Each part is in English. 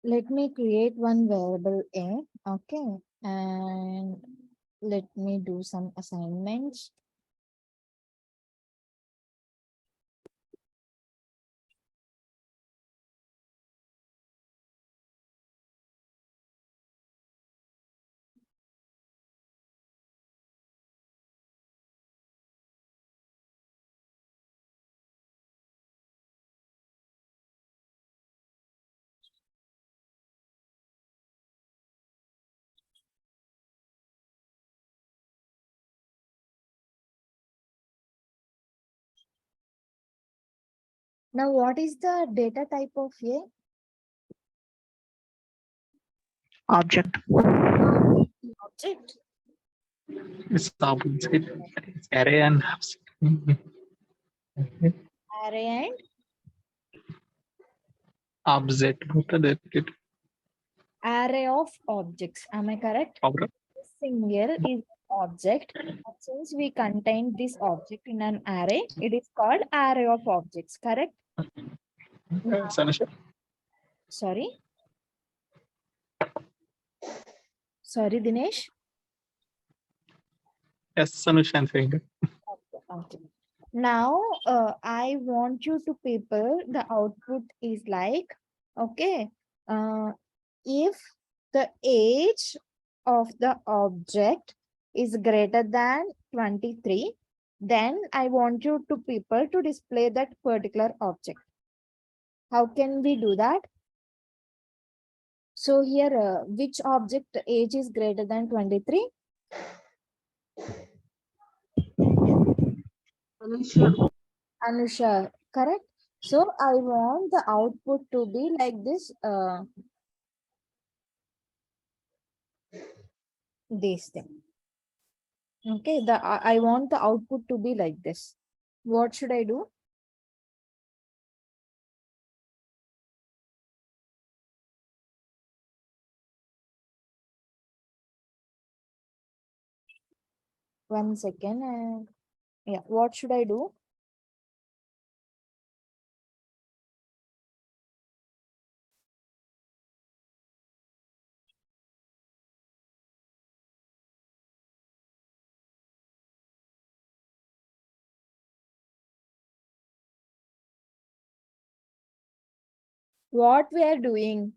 let me create one variable A, okay, and let me do some assignments. Now, what is the data type of A? Object. Object. It's object. It's array and Array and object. Both are there. array of objects. Am I correct? Object. Single is object. Since we contain this object in an array, it is called array of objects. Correct? Sanusha. Sorry. Sorry, Dinesh. Yes, Sanusha, I'm saying. Okay. Now, I want you to people, the output is like, okay, if the age of the object is greater than 23, then I want you to people to display that particular object. How can we do that? So here, which object age is greater than 23? Anusha, correct? So I want the output to be like this, this thing. Okay, I want the output to be like this. What should I do? One second. Yeah, what should I do? What we are doing?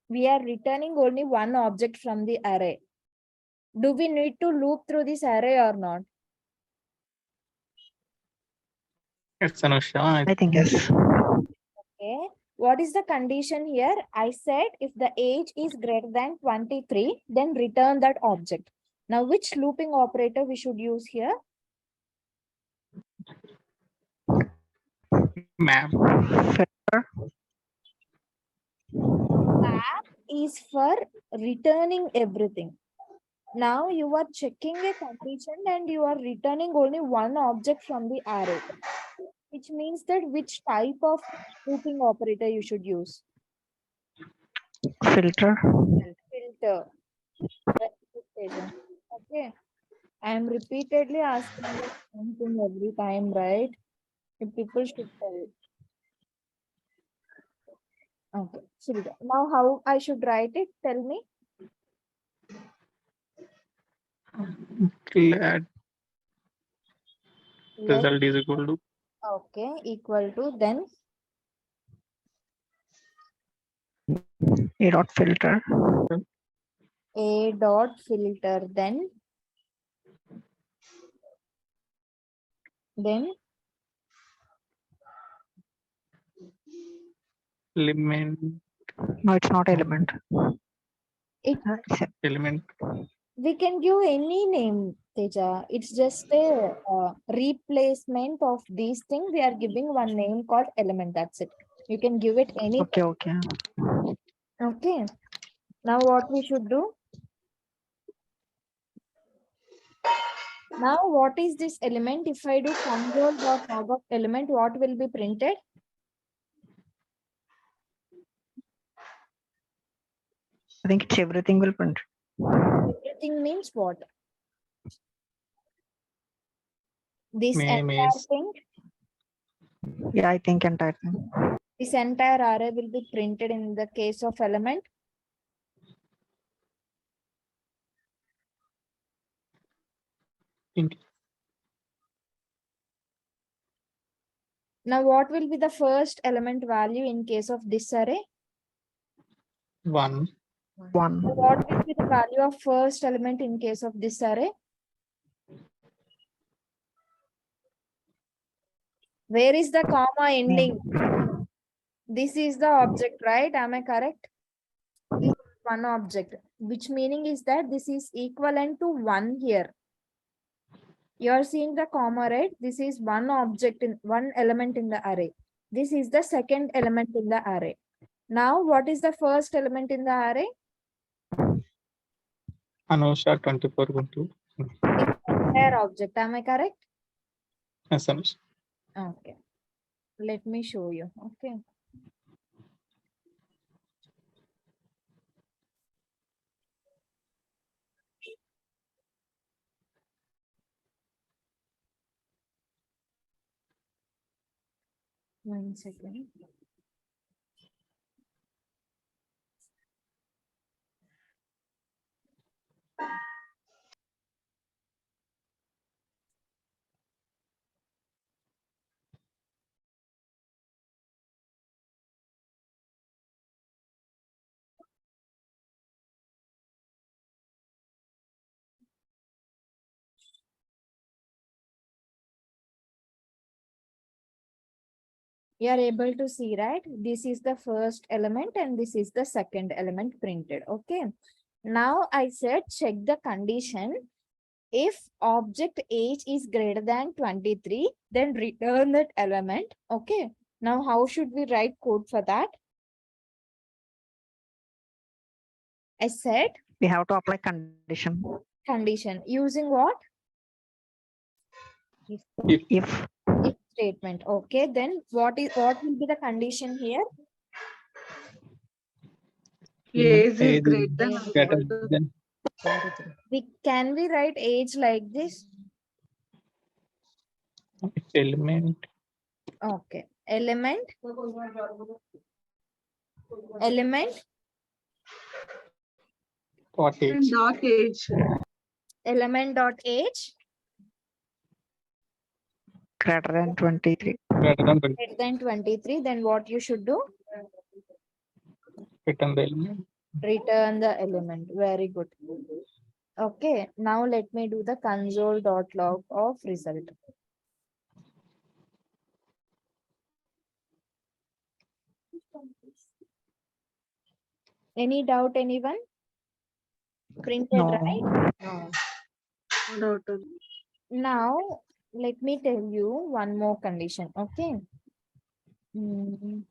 We are returning only one object from the array. Do we need to loop through this array or not? Yes, Sanusha. I think yes. Okay. What is the condition here? I said if the age is greater than 23, then return that object. Now, which looping operator we should use here? Map. Filter. Map is for returning everything. Now you are checking a condition and you are returning only one object from the array, which means that which type of looping operator you should use? Filter. Filter. Okay. I am repeatedly asking the same thing every time, right? If people should tell. Okay. Filter. Now how I should write it? Tell me. Glad Let, result is equal to okay, equal to then A dot filter. A dot filter then element. No, it's not element. it It's a Element. we can give any name, Teja. It's just a replacement of these things. We are giving one name called element. That's it. You can give it any. okay, okay. Okay. Now what we should do? Now what is this element? If I do console.log of element, what will be printed? I think it's everything will print. Everything means what? This May entire thing. Yeah, I think entire thing. This entire array will be printed in the case of element. Think Now, what will be the first element value in case of this array? 1. 1. So what will be the value of first element in case of this array? Where is the comma ending? This is the object, right? Am I correct? This is one object, which meaning is that this is equivalent to 1 here. You are seeing the comma, right? This is one object in one element in the array. This is the second element in the array. Now, what is the first element in the array? Anusha 24 Guntur. This entire object. Am I correct? Yes, Anusha. Okay. Let me show you. Okay. One second. You are able to see, right? This is the first element and this is the second element printed. Okay. Now I said check the condition. If object age is greater than 23, then return that element. Okay. Now how should we write code for that? I said We have to apply condition. condition using what? If If statement. Okay. Then what will be the condition here? Age is Age greater than or greater equal to than Can we write age like this? element. Okay. Element What age? dot age. element dot age greater than 23. Greater than 20. greater than 23. Then what you should do? Return the element. Return the element. Very good. Okay. Now let me do the console.log of result. Any doubt, anyone? Printed, No. right? No. No doubt. Now, let me tell you one more condition. Okay. Mm.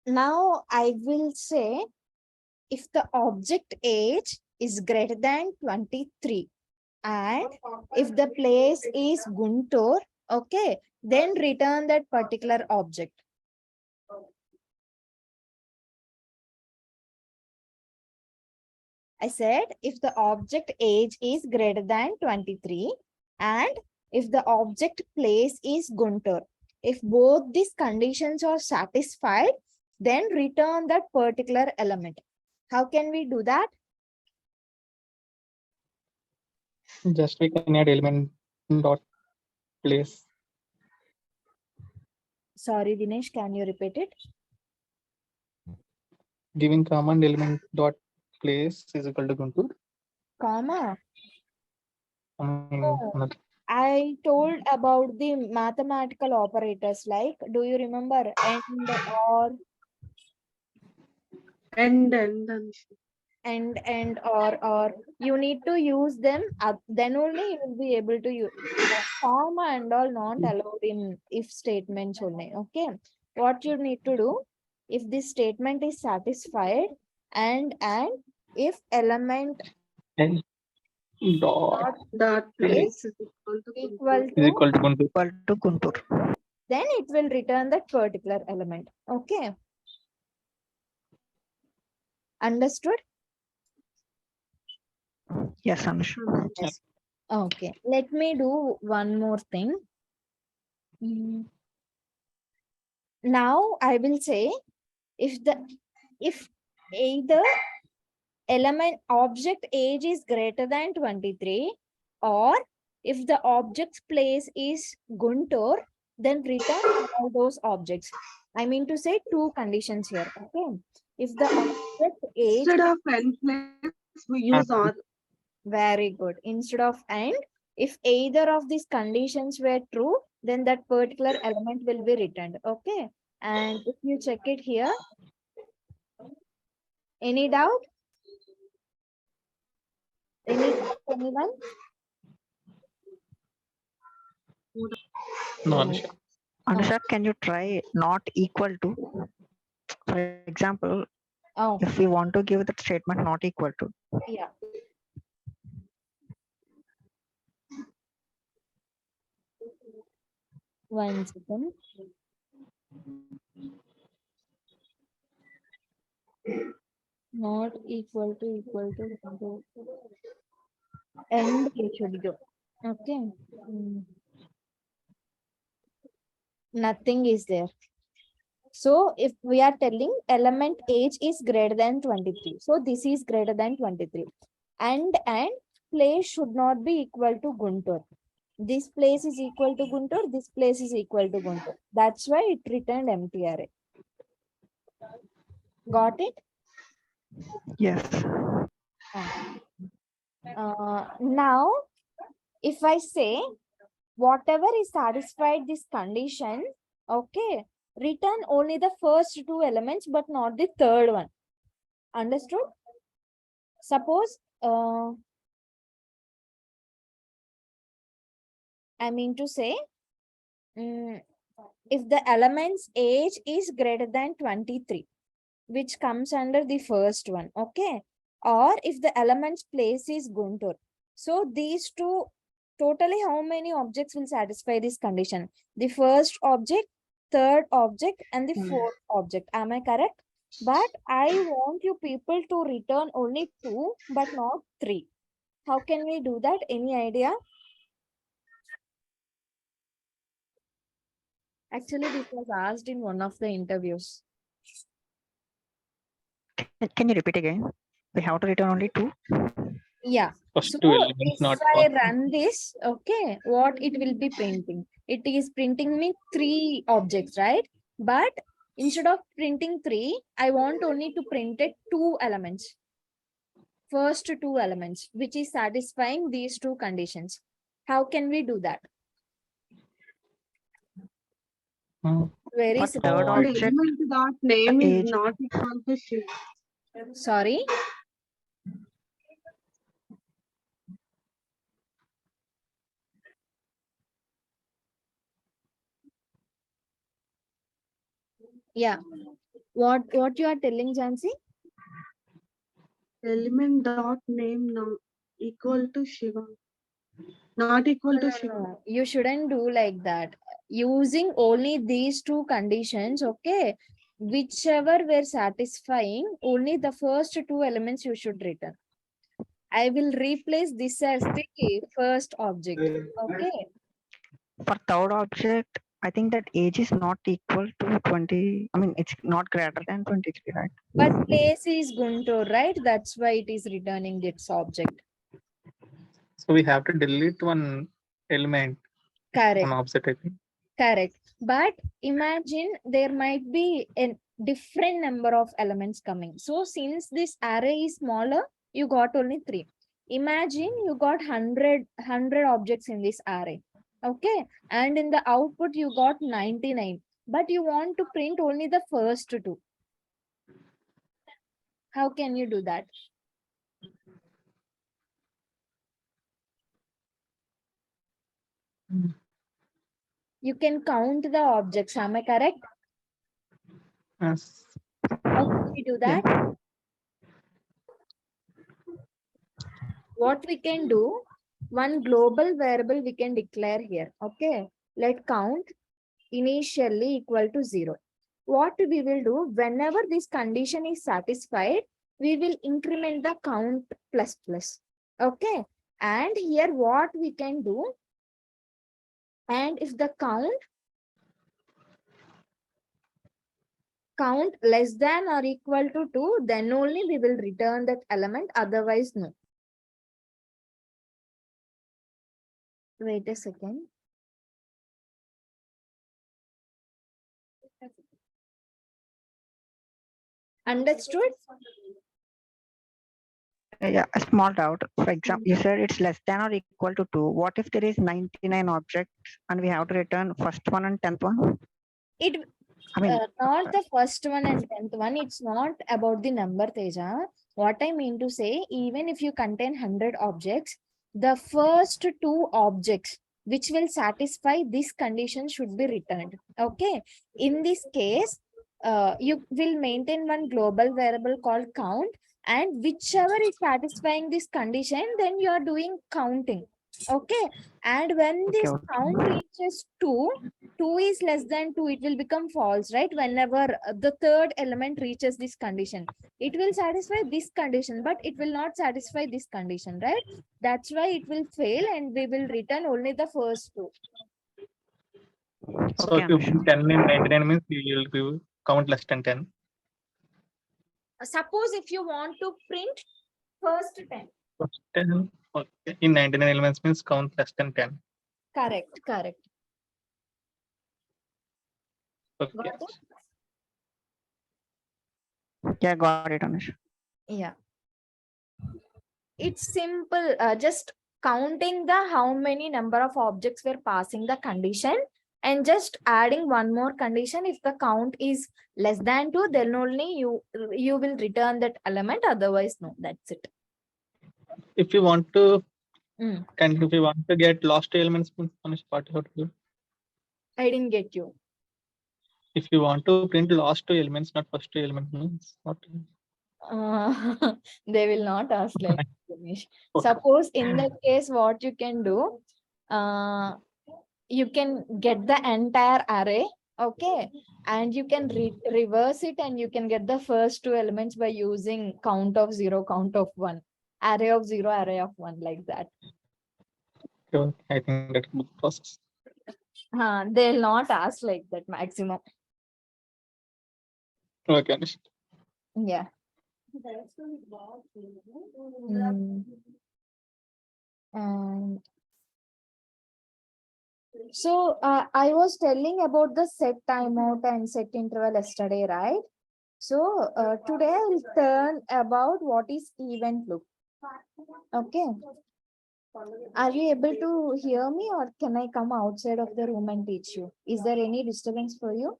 Now, I will say if the object age is greater than 23 and if the place is Guntur, okay, then return that particular object. I said if the object age is greater than 23 and if the object place is Guntur. If both these conditions are satisfied, then return that particular element. How can we do that? Just we can add element dot place. Sorry, Dinesh, can you repeat it? Giving command element dot place is equal to Guntur. Comma. I mean, No. another- I told about the mathematical operators like, do you remember and or And and or you need to use them then only you will be able to use comma and all not allowed in if statements only. Okay, what you need to do if this statement is satisfied and if element and Dot Dot place is equal to equal is to, equal to Guntur. Equal to Guntur. then it will return that particular element. Okay. Understood? Yes, Anush. Yes. Okay. Let me do one more thing. Mm. Now I will say if either element object age is greater than 23, or if the object's place is Guntur, then return all those objects. I mean to say two conditions here. Okay. If the object age, Instead of n place, we use R. very good. Instead of and, if either of these conditions were true, then that particular element will be returned. Okay. And if you check it here, any doubt? Any doubt, anyone? No, Anush. Anusha, can you try not equal to? For example, Oh, if we want to give that statement not equal to, yeah. One second. Not equal to and it should go. Okay. Mm. Nothing is there. So if we are telling element age is greater than 23, so this is greater than 23, and place should not be equal to Guntur. This place is equal to Guntur, this place is equal to Guntur. That's why it returned empty array. Got it? yes. Now, if I say whatever is satisfied this condition, okay, return only the first two elements, but not the third one. Understood? Suppose, I mean to say, if the element's age is greater than 23, which comes under the first one, okay, or if the element's place is Guntur. So these two, totally how many objects will satisfy this condition? The first object, third object, and the fourth object. Am I correct? But I want you people to return only 2, but not 3. How can we do that? Any idea? Actually, this was asked in one of the interviews. Can you repeat again? We have to return only two. Yeah. First So two elements if not I possible. run this, okay, what it will be printing? It is printing me 3 objects, right? But instead of printing 3, I want only to print it 2 elements. First 2 elements, which is satisfying these 2 conditions. How can we do that? Very For simple. third And object, element dot name is age. not equal to Shiva. Sorry. Yeah. What you are telling, Jansi? Element dot name now equal to Shiva. Not equal to Shiva. No, you shouldn't do like that. Using only these 2 conditions, okay, whichever were satisfying, only the first 2 elements you should return. I will replace this as the first object. Okay. For third object, I think that age is not equal to 20. I mean, it's not greater than 23, right? But place is Guntur, right? That's why it is returning its object. So we have to delete one element Correct. on offset, I think. Correct. But imagine there might be a different number of elements coming. So since this array is smaller, you got only 3. Imagine you got 100 objects in this array. Okay. And in the output, you got 99. But you want to print only the first 2. How can you do that? You can count the objects. Am I correct? Yes. How can we do that? what we can do, one global variable we can declare here. Okay, let count initially equal to 0. What we will do, whenever this condition is satisfied, we will increment the count plus plus. Okay, and here what we can do, and if the count less than or equal to 2, then only we will return that element, otherwise no. Wait a second. Understood? Yeah, a small doubt. For example, you said it's less than or equal to 2. What if there is 99 objects and we have to return first one and 10th one? It I mean, not the first one and 10th one. It's not about the number, Teja. What I mean to say, even if you contain 100 objects, the first 2 objects which will satisfy this condition should be returned. Okay. In this case, you will maintain one global variable called count, and whichever is satisfying this condition, then you are doing counting. Okay. And when okay, this okay. count reaches 2, 2 is less than 2, it will become false, right? Whenever the third element reaches this condition, it will satisfy this condition, but it will not satisfy this condition, right? That's why it will fail and we will return only the first 2. So Okay, if you Anush. 10 in 99 means you will give count less than 10. Suppose if you want to print first 10. First 10, okay. In 99 elements means count less than 10. Correct. Okay. Got it? Yeah, got it, Anush. Yeah. It's simple. Just counting the how many number of objects were passing the condition, and just adding one more condition. If the count is less than 2, then only you will return that element, otherwise no. That's it. If you want to Mm. if you want to get last 2 elements, Manish, what you have to do? I didn't get you. If you want to print last 2 elements, not first 2 elements, means what? They will not ask like Ganesh. Okay. Suppose in that case, what you can do, you can get the entire array, okay, and you can reverse it, and you can get the first 2 elements by using count of 0, count of 1, array of 0, array of 1, like that. So I think that's the process. They'll not ask like that maximum. Okay, Anish. Yeah. And so I was telling about the set timeout and set interval yesterday, right? So today I will turn about what is event loop. Okay. Are you able to hear me, or can I come outside of the room and teach you? Is there any disturbance for you?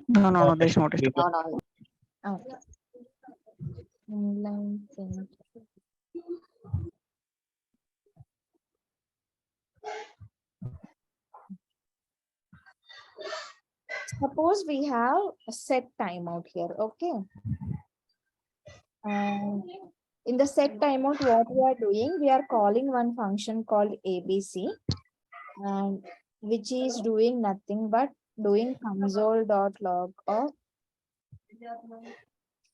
No, there's no disturbance. Okay. Inline thing. Suppose we have a set timeout here, okay? And in the set timeout, what we are doing, we are calling one function called ABC, and which is doing nothing but doing console.log of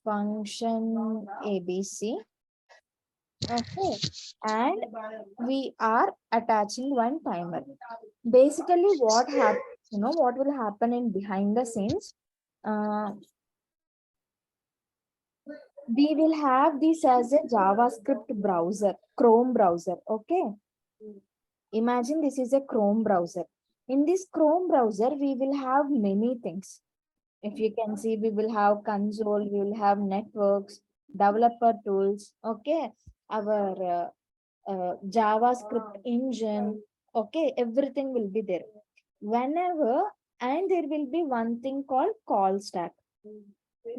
function ABC. Okay, and we are attaching one timer. Basically, what happens, what will happen in behind the scenes? We will have this as a JavaScript browser, Chrome browser. Okay. Imagine this is a Chrome browser. In this Chrome browser, we will have many things. If you can see, we will have console, we will have networks, developer tools. Okay. Our JavaScript engine. Okay. Everything will be there. Whenever, and there will be one thing called call stack.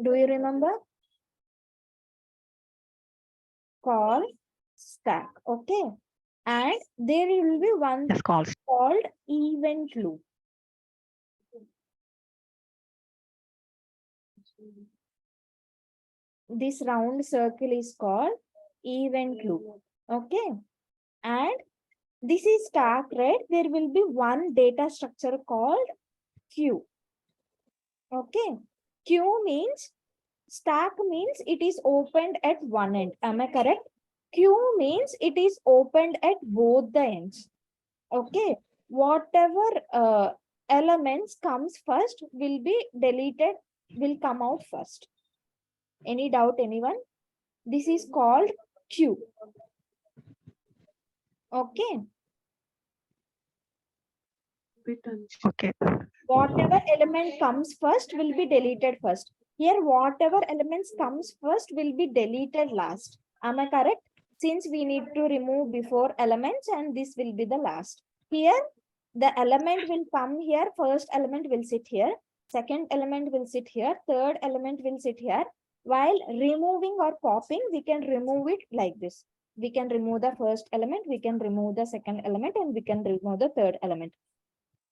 Do you remember? Call stack, okay, and there will be one Yes, calls. called event loop. This round circle is called event loop. Okay. And this is stack, right? There will be one data structure called queue. Okay. Queue means stack means it is opened at one end. Am I correct? Queue means it is opened at both the ends. Okay. Whatever elements comes first will be deleted, will come out first. Any doubt, anyone? This is called queue. Okay. Bit unsure. Okay. Whatever element comes first will be deleted first. Here, whatever elements comes first will be deleted last. Am I correct? Since we need to remove before elements and this will be the last. Here, the element will come here. First element will sit here. Second element will sit here. Third element will sit here. While removing or popping, we can remove it like this. We can remove the first element, we can remove the second element, and we can remove the third element.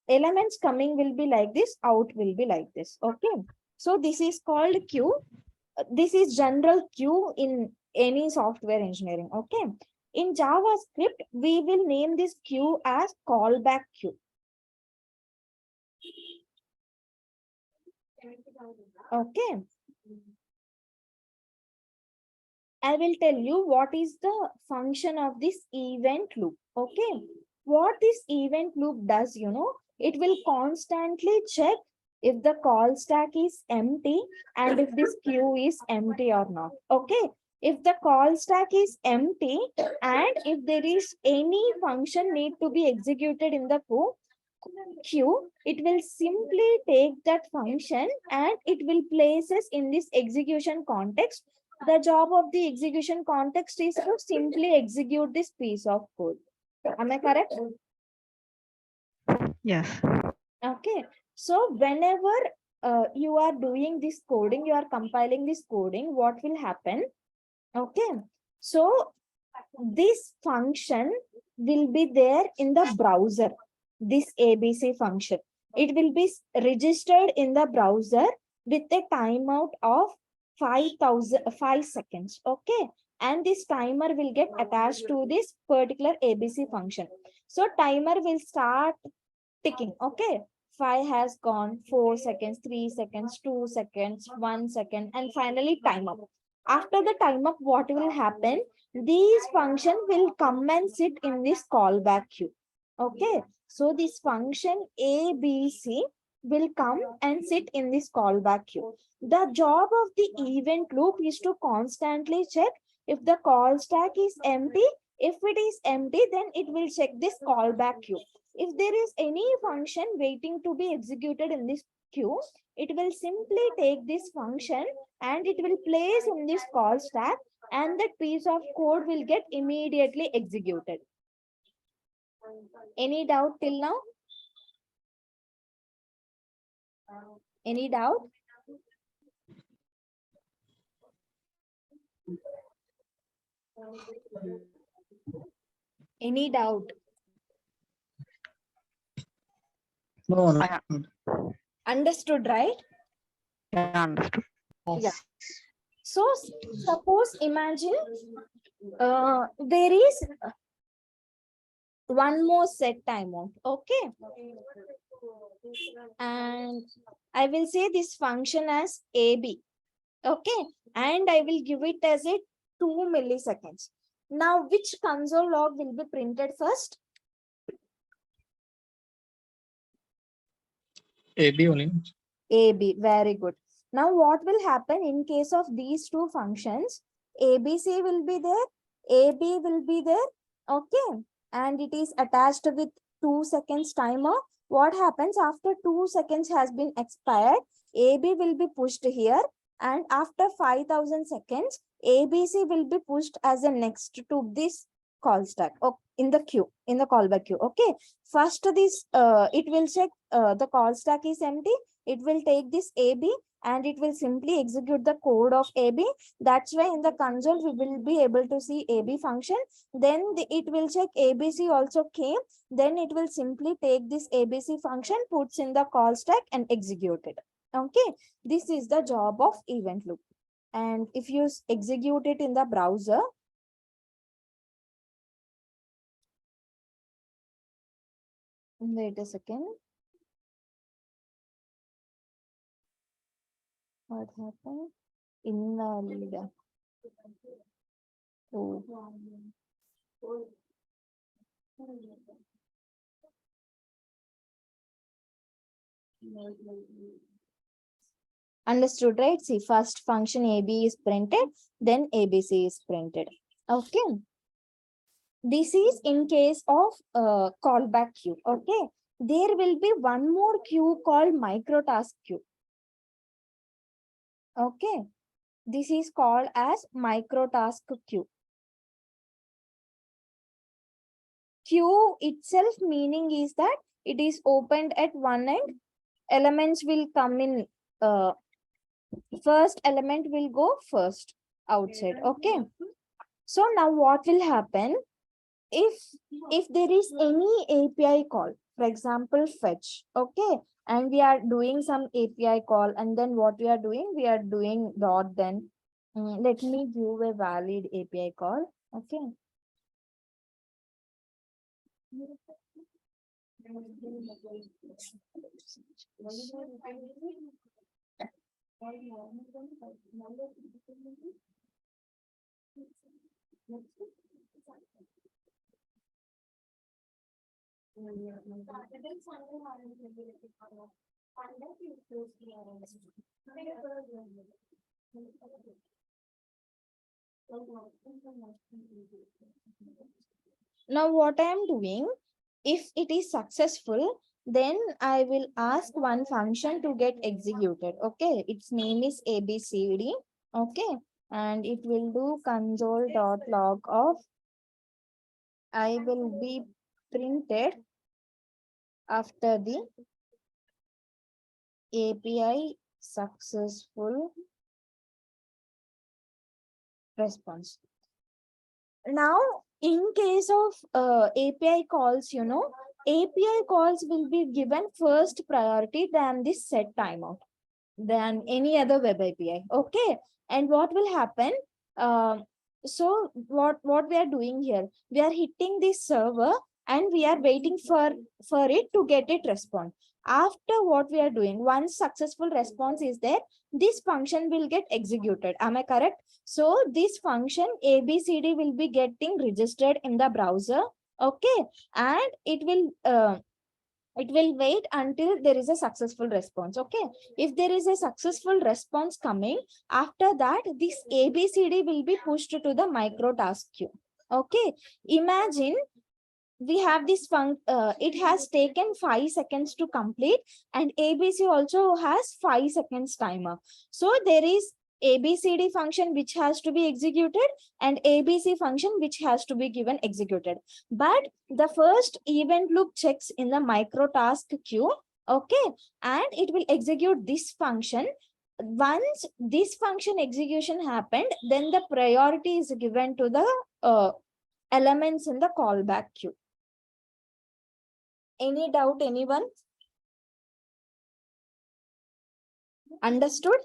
Elements coming will be like this, out will be like this. Okay. So this is called queue. This is general queue in any software engineering. Okay. In JavaScript, we will name this queue as callback queue. Okay. I will tell you what is the function of this event loop. Okay. What this event loop does, it will constantly check if the call stack is empty and if this queue is empty or not. Okay. If the call stack is empty and if there is any function need to be executed in the queue, it will simply take that function and it will place us in this execution context. The job of the execution context is to simply execute this piece of code. Am I correct? Yes. Okay. So whenever you are doing this coding, you are compiling this coding, what will happen? Okay. So this function will be there in the browser, this ABC function. It will be registered in the browser with a timeout of 5 seconds. Okay. And this timer will get attached to this particular ABC function. So timer will start ticking. Okay. 5 has gone, 4 seconds, 3 seconds, 2 seconds, 1 second, and finally time up. After the time up, what will happen? These function will come and sit in this callback queue. Okay. So this function ABC will come and sit in this callback queue. The job of the event loop is to constantly check if the call stack is empty. If it is empty, then it will check this callback queue. If there is any function waiting to be executed in this queue, it will simply take this function and it will place in this call stack and that piece of code will get immediately executed. Any doubt till now? Any doubt? Any doubt? No, no. I Understood, right? understood. Yeah. So suppose imagine there is one more set timeout. Okay. And I will say this function as AB. Okay. And I will give it as a 2 milliseconds. Now, which console log will be printed first? AB only. AB, very good. Now, what will happen in case of these two functions? ABC will be there, AB will be there, okay, and it is attached with 2 seconds timer. What happens after 2 seconds has been expired? AB will be pushed here, and after 5,000 seconds, ABC will be pushed as a next to this call stack in the queue, in the callback queue. Okay, first this it will check the call stack is empty. It will take this AB and it will simply execute the code of AB. That's why in the console we will be able to see AB function. Then it will check ABC also came. Then it will simply take this ABC function, puts in the call stack and execute it. Okay, this is the job of event loop. And if you execute it in the browser, Wait a second. What happened? Invalid. Oh. Understood, right? See, first function AB is printed, then ABC is printed. Okay. This is in case of callback queue. Okay. There will be one more queue called microtask queue. Okay. This is called as microtask queue. Queue itself meaning is that it is opened at one end. Elements will come in. First element will go first outside. Okay. So now what will happen? If there is any API call, for example, fetch, okay, and we are doing some API call, and then what we are doing dot then. Let me give a valid API call. Okay. Now what I am doing, if it is successful, then I will ask one function to get executed. Okay, its name is ABCD. Okay, and it will do console.log of I will be printed after the API successful response. Now, in case of API calls, API calls will be given first priority than this set timeout, than any other web API. Okay. And what will happen? So what we are doing here, we are hitting this server and we are waiting for it to get it respond. After what we are doing, once successful response is there, this function will get executed. Am I correct? So this function ABCD will be getting registered in the browser. Okay. And it will wait until there is a successful response. Okay. If there is a successful response coming, after that, this ABCD will be pushed to the micro task queue. Okay. Imagine we have this it has taken 5 seconds to complete, and ABC also has 5 seconds timer. So there is ABCD function which has to be executed and ABC function which has to be given executed. But the first event loop checks in the micro task queue. Okay. And it will execute this function. Once this function execution happened, then the priority is given to the elements in the callback queue. Any doubt, anyone? Understood?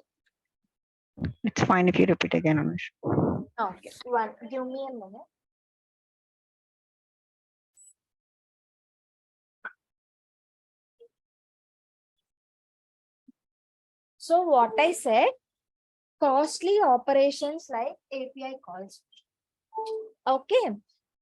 It's fine if you repeat again, Anush. Okay, one, give me a minute. So what I said, costly operations like API calls. Okay.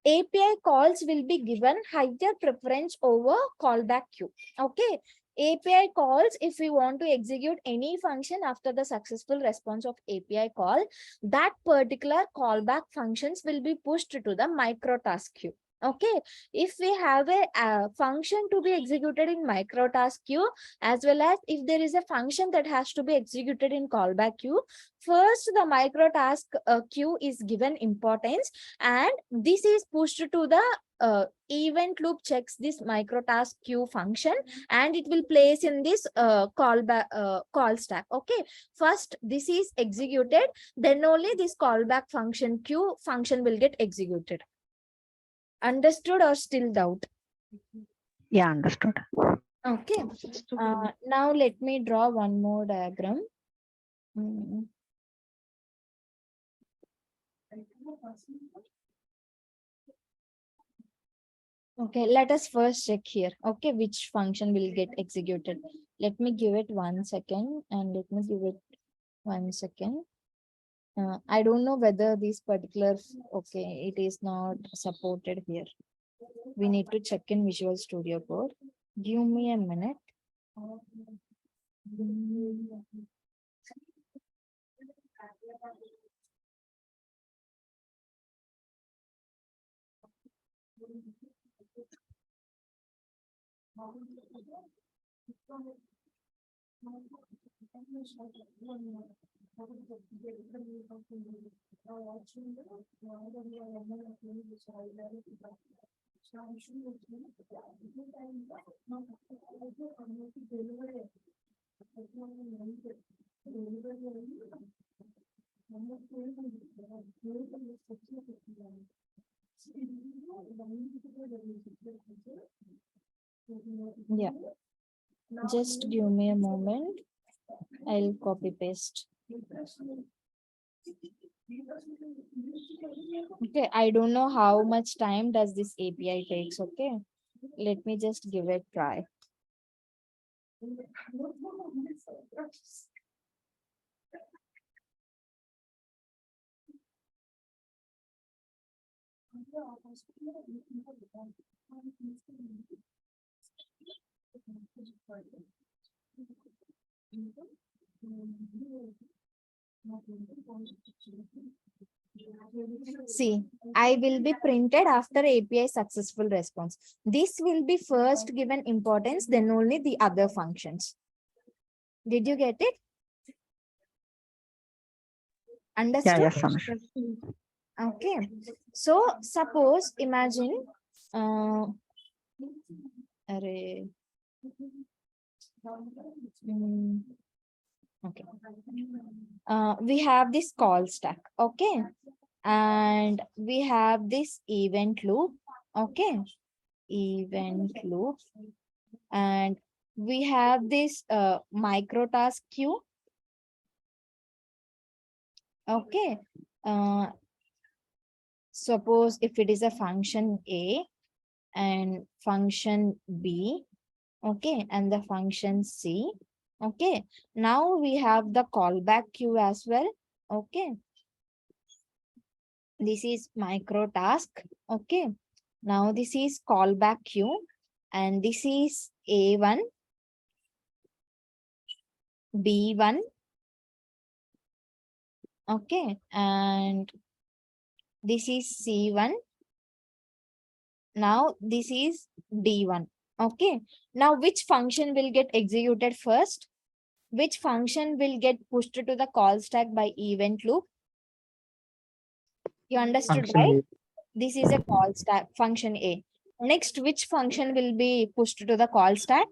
API calls will be given higher preference over callback queue. Okay. API calls, if we want to execute any function after the successful response of API call, that particular callback functions will be pushed to the micro task queue. Okay. If we have a function to be executed in micro task queue, as well as if there is a function that has to be executed in callback queue, first the micro task queue is given importance, and this is pushed to the event loop checks this micro task queue function, and it will place in this callback call stack. Okay. First this is executed, then only this callback function queue function will get executed. Understood or still doubt? Yeah, understood. Okay. Now let me draw one more diagram. Okay, let us first check here. Okay, which function will get executed? Let me give it 1 second and let me give it 1 second. I don't know whether this particular, okay, it is not supported here. We need to check in Visual Studio Code. Give me a minute. Yeah, just give me a moment. I'll copy paste. Okay, I don't know how much time does this API takes. Okay, let me just give it a try. See, I will be printed after API successful response. This will be first given importance, then only the other functions. Did you get it? Yeah, Understood? yes, Anush. Okay. So suppose imagine array. Okay. We have this call stack. Okay. And we have this event loop. Okay. Event loop. And we have this micro task queue. Okay. Suppose if it is a function A and function B, okay, and the function C, okay. Now we have the callback queue as well, okay. This is micro task, okay. Now this is callback queue, and this is A1, B1, okay, and this is C1. Now this is D1. Okay. Now which function will get executed first? Which function will get pushed to the call stack by event loop? You understood, Function right? A. This is a call stack function A. Next, which function will be pushed to the call stack?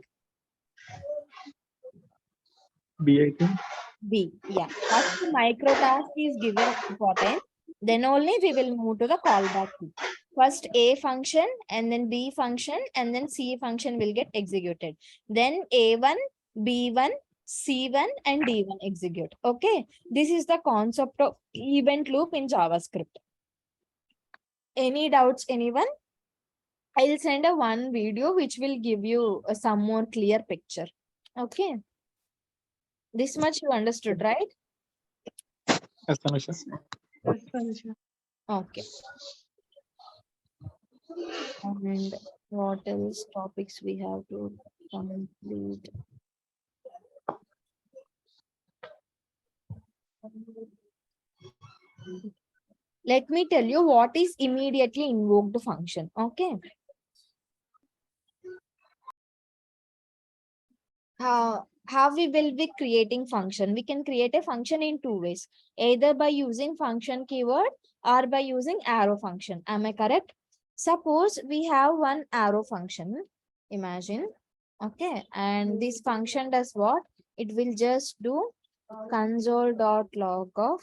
B, I think. B. Yeah. First micro task is given important. Then only we will move to the callback queue. First A function and then B function and then C function will get executed. Then A1, B1, C1 and D1 execute. Okay. This is the concept of event loop in JavaScript. Any doubts, anyone? I'll send a one video which will give you some more clear picture. Okay. This much you understood, right? Yes, Anusha. Yes, Anusha. Okay. And what else topics we have to complete? Let me tell you what is immediately invoked function. Okay. How we will be creating function? We can create a function in two ways, either by using function keyword or by using arrow function. Am I correct? Suppose we have one arrow function, imagine, okay, and this function does what? It will just do console.log of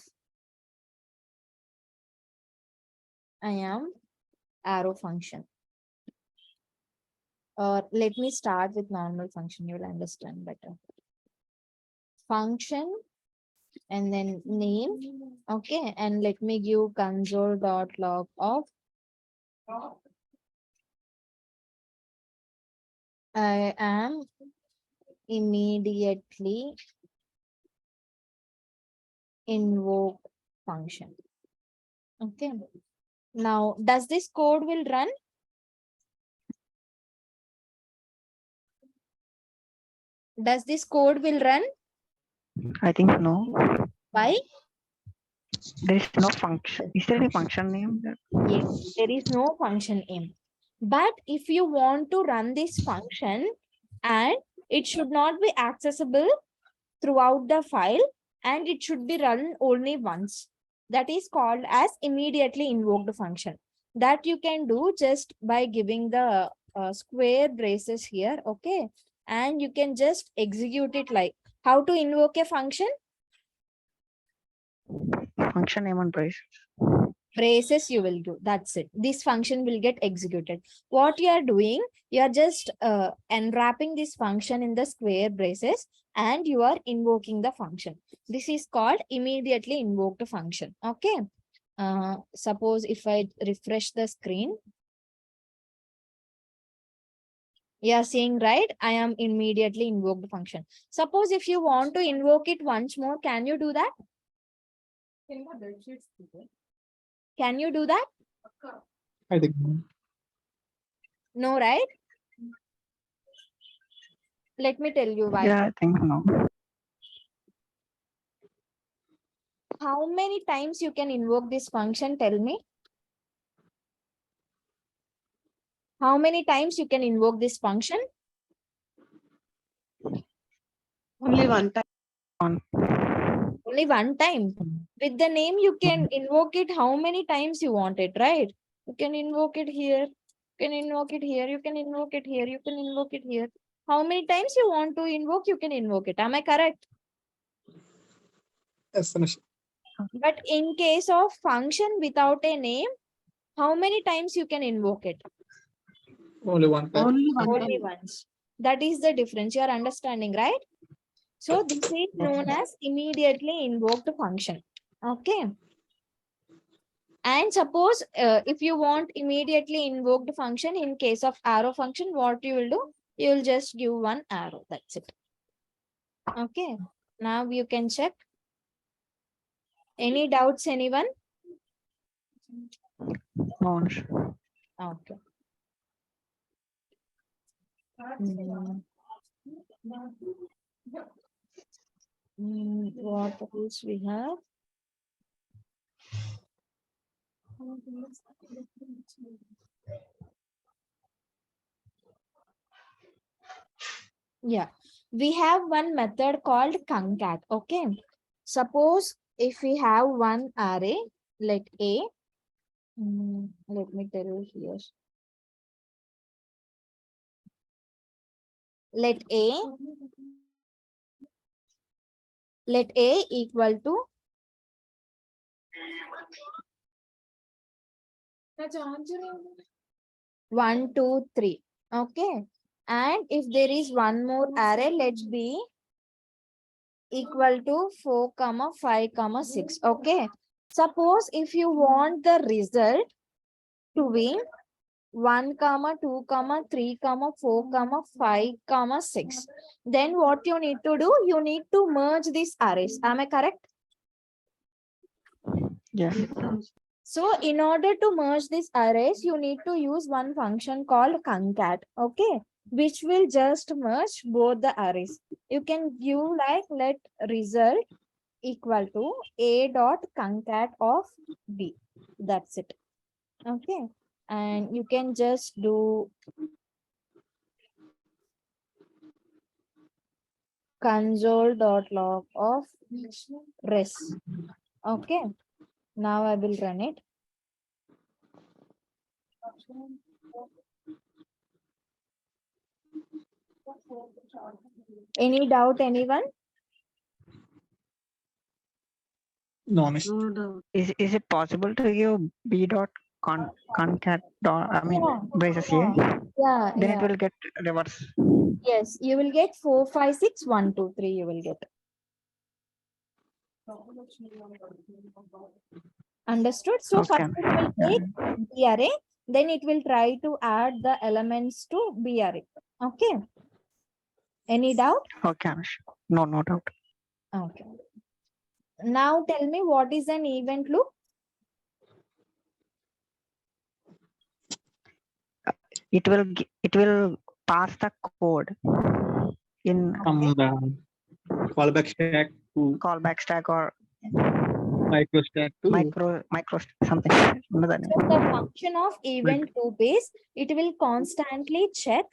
I am arrow function. Or let me start with normal function, you'll understand better. Function and then name, okay, and let me give console.log of I am immediately invoked function. Okay. Now, does this code will run? Does this code will run? I think no. Why? There is no function. Is there any function name there? Yes, there is no function name. But if you want to run this function and it should not be accessible throughout the file and it should be run only once. That is called as immediately invoked function. That you can do just by giving the square braces here, okay? And you can just execute it like how to invoke a function? Function name and brace. Braces you will do. That's it. This function will get executed. What you are doing, you are just unwrapping this function in the square braces and you are invoking the function. This is called immediately invoked function. Okay. Suppose if I refresh the screen, you are seeing, right? I am immediately invoked function. Suppose if you want to invoke it once more, can you do that? Can you do that? I think No, right? Let me tell you why. Yeah, I think no. How many times you can invoke this function? Tell me. How many times you can invoke this function? Only one time. On Only one time. With the name, you can invoke it how many times you want it, right? You can invoke it here. You can invoke it here. You can invoke it here. You can invoke it here. How many times you want to invoke, you can invoke it. Am I correct? yes, Anush. But in case of function without a name, how many times you can invoke it? Only one time. Only one Only time. once. That is the difference. You are understanding, right? So this is known as immediately invoked function. Okay. And suppose if you want immediately invoked function in case of arrow function, what you will do? You will just give one arrow. That's it. Okay. Now you can check. Any doubts, anyone? launch. Okay. Mm. What else we have? Yeah, we have one method called concat. Okay. Suppose if we have one array, let A, let me tell you here. Let A equal to 1, 2, 3. Okay. And if there is one more array, let B equal to 4, 5, 6. Okay. Suppose if you want the result to be 1, 2, 3, 4, 5, 6. Then what you need to do? You need to merge these arrays. Am I correct? Yes. So in order to merge these arrays, you need to use one function called concat. Okay. Which will just merge both the arrays. You can give like let result equal to A dot concat of B. That's it. Okay. And you can just do console.log of res. Okay. Now I will run it. Any doubt, anyone? No, Anush. No doubt. Is it possible to give b dot concat dot, I mean Yeah. braces here? Yeah, Then it yeah. will get reverse. Yes, you will get 4, 5, 6, 1, 2, 3. You will get. Understood? So Okay. first it will take B array, then it will try to add the elements to B array. Okay. Any doubt? Okay, Anush. No, no doubt. Okay. Now tell me, what is an event loop? It will pass the code in From the callback stack to callback stack or micro stack to micro something. Another name. So the function of event loop is it will constantly check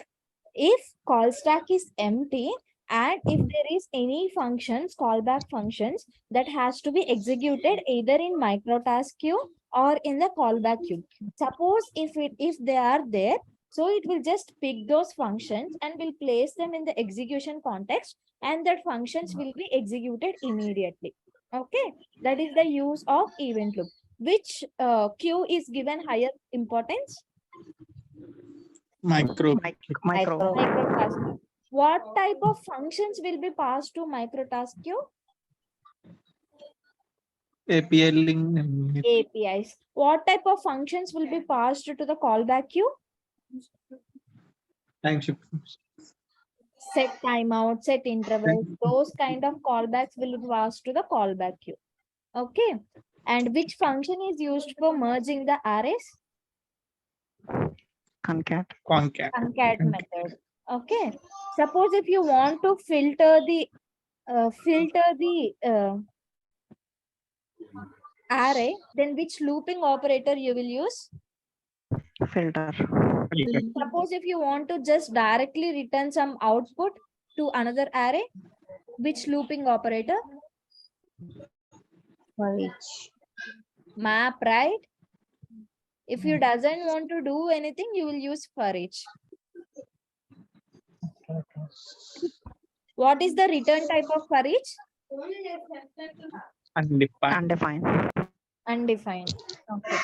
if call stack is empty and if there is any functions, callback functions that has to be executed either in microtask queue or in the callback queue. Suppose if they are there, so it will just pick those functions and will place them in the execution context, and that functions will be executed immediately. Okay, that is the use of event loop. Which queue is given higher importance? micro Micro Microtask queue. What type of functions will be passed to microtask queue? API link and APIs. What type of functions will be passed to the callback queue? time shift. Set timeout, set intervals, those kind of callbacks will be passed to the callback queue. Okay. And which function is used for merging the arrays? concat. Concat. Concat method. Okay. Suppose if you want to filter the array, then which looping operator you will use? Filter. Suppose if you want to just directly return some output to another array, which looping operator? For each. Map, right? If you doesn't want to do anything, you will use for each. What is the return type of for each? Undefined. Undefined. Undefined. Okay.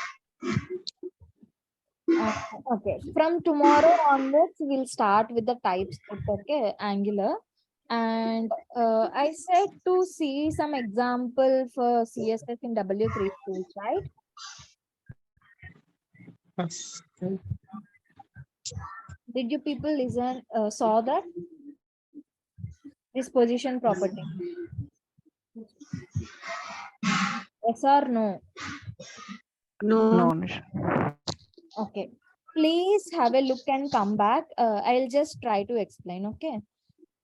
Okay. From tomorrow onwards, we'll start with the TypeScript. Okay, Angular. And I said to see some example for CSS in W3 schools, right? Did you people listen, saw that? This position property. Yes or no? No. No, Anush. Okay. Please have a look and come back. I'll just try to explain. Okay.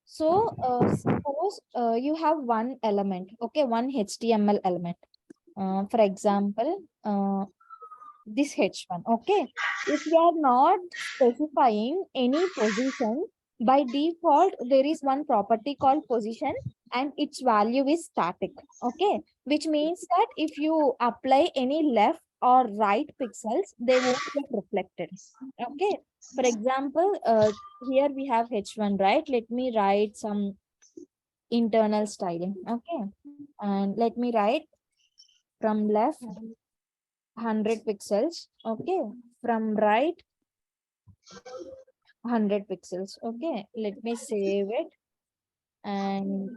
So suppose you have one element. Okay, one HTML element. For example, this H1. Okay. If we are not specifying any position, by default, there is one property called position and its value is static. Okay. Which means that if you apply any left or right pixels, they won't get reflected. Okay. For example, here we have H1, right? Let me write some internal styling. Okay. And let me write from left 100 pixels. Okay. From right 100 pixels. Okay. Let me save it and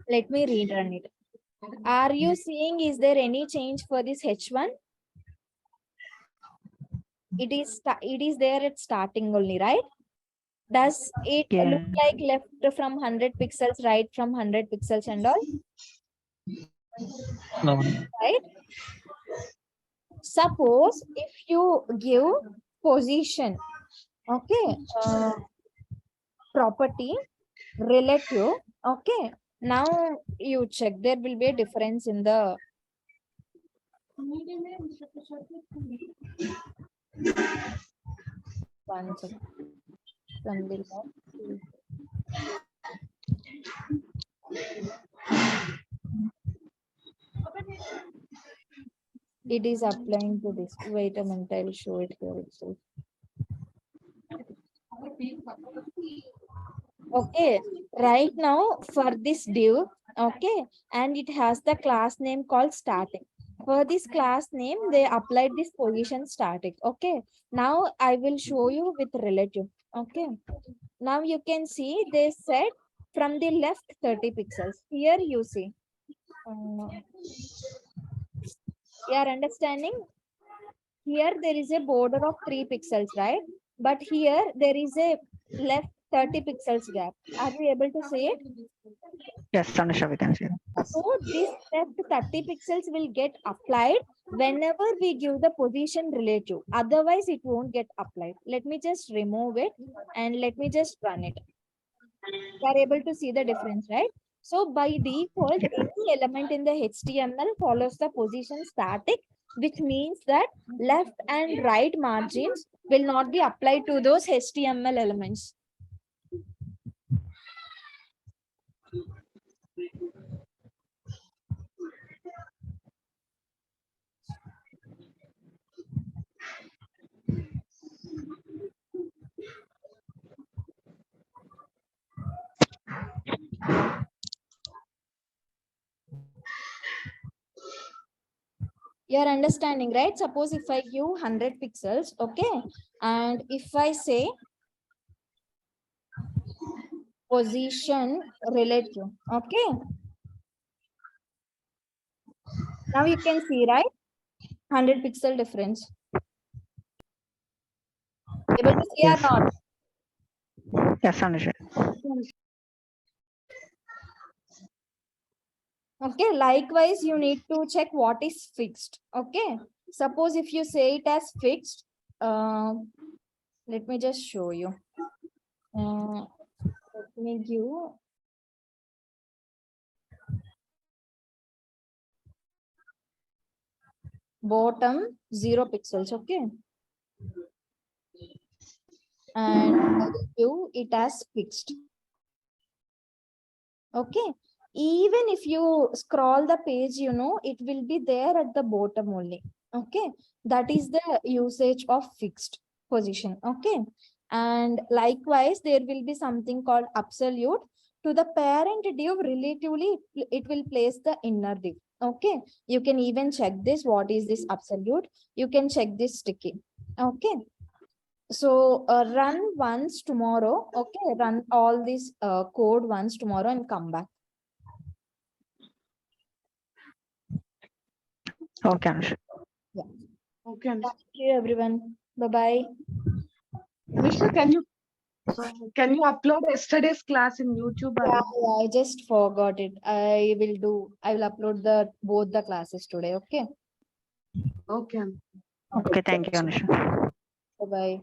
let me rerun it. Are you seeing, is there any change for this H1? It is there at starting only, right? Does it look Yeah. like left from 100 pixels, right from 100 pixels and all, No. right? Suppose if you give position, okay, property relative, okay, now you check, there will be a difference in the one second. From the left. It is applying to this. Wait a minute, I'll show it here itself. Okay, right now for this div, okay, and it has the class name called static. For this class name, they applied this position static. Okay, now I will show you with relative. Okay, now you can see they said from the left 30 pixels. Here you see. You are understanding? Here there is a border of 3 pixels, right? but here there is a left 30 pixels gap. Are you able to see it? Yes, Anusha, we can see. So this left 30 pixels will get applied whenever we give the position relative. Otherwise, it won't get applied. Let me just remove it and let me just run it. You are able to see the difference, right? So by default, any element in the HTML follows the position static, which means that left and right margins will not be applied to those HTML elements. You're understanding, right? Suppose if I give 100 pixels, okay, and if I say position relative, okay, now you can see, right? 100 pixel difference. Able to see or Yes. not? Yes, Anusha. Okay, likewise, you need to check what is fixed. Okay, suppose if you say it as fixed, let me just show you. Let me give bottom 0 pixels. Okay, and I will give it as fixed. Okay, even if you scroll the page, you know, it will be there at the bottom only. Okay, that is the usage of fixed position. Okay, and likewise there will be something called absolute. To the parent div, relatively it will place the inner div. Okay, you can even check this, what is this absolute, you can check this sticky. Okay, so run once tomorrow. Okay, run all this code once tomorrow and come back. Okay, Anusha. Okay, Anusha. Thank you, everyone. Bye bye. Anusha, can you upload yesterday's class in YouTube? Yeah, I just forgot it. I will upload the both the classes today. Okay. Okay. Okay, thank you, Anusha. Bye bye.